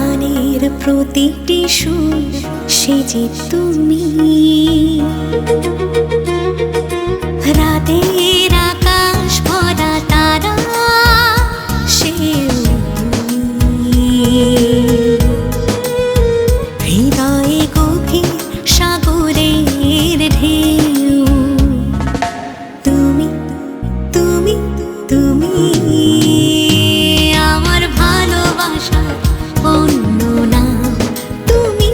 গানের প্রতিটি সুর সে যে তুমি। রাতের আকাশ ভরা তারা সেও তুমি। হৃদয়ে গভীর সাগরের ঢেউ তুমি, তুমি, তুমি আমার ভালোবাসা অন্য নাম। তুমি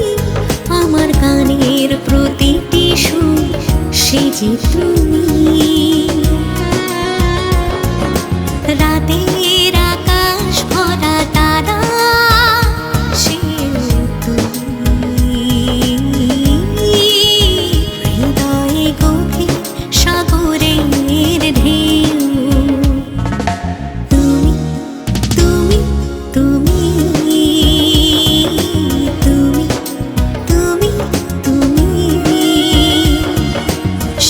আমার গানের প্রতিটি সুর সে যে তুমি। রাতের আকাশ ভরা তারা সেও তুমি। হৃদয়ে গভীর সাগরের ঢেউ তুমি, তুমি, তুমি, তুমি, তুমি, তুমি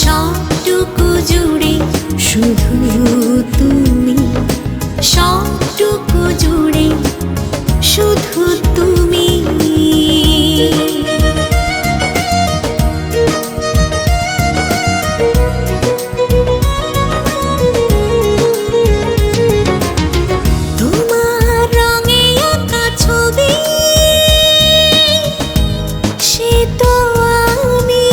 সবটুকু জুড়ে শুধু তুমি। সবটুকু জুড়ে শুধু তুমি। তোমার রঙে আঁকা ছবি সে তো আমি।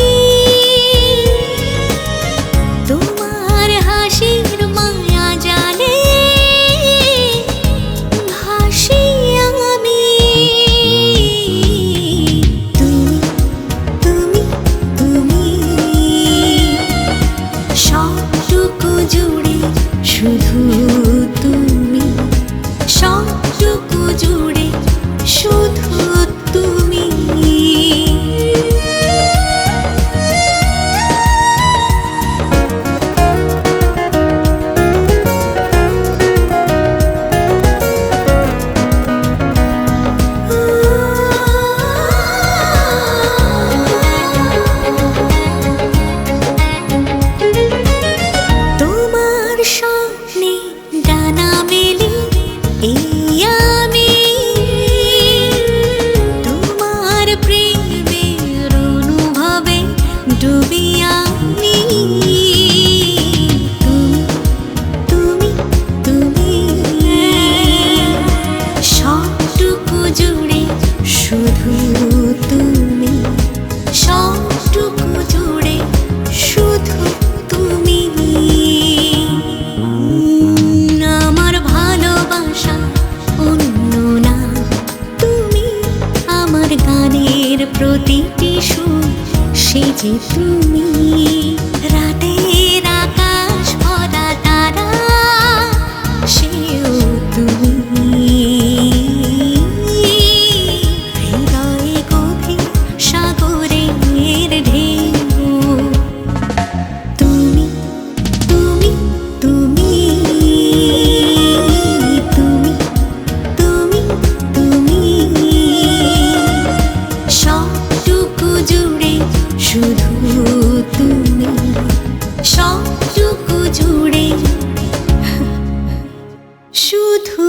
তোমার হাসির মায়া জালে ভাসি আমি। তুমি, তুমি, তুমি সবটুকু জুড়ে শুধু তুমি। সবটুকু জুড়ে শুধু তুমি। তোমার স্বপ্নে ডানা মেলি এই আমি। তোমার প্রেমের অনুভবে ডুবি আমি। তুমি, তুমি, তুমি সবটুকু জুড়ে শুধু তুমি। সবটুকু জুড়ে শুধু তুমি। আমার ভালোবাসা অন্য না। তুমি আমার গানের প্রতিটি সুর সে যে তুমি। রাতের আকাশ ভরা তারা সেও তুমি। হৃদয়ে গভীর সাগরের ঢেউ তুমি, তুমি, তুমি, তুমি, তুমি, তুমি সবটুকু জুড়ে শুধু তুমি। সবটুকু জুড়ে শুধু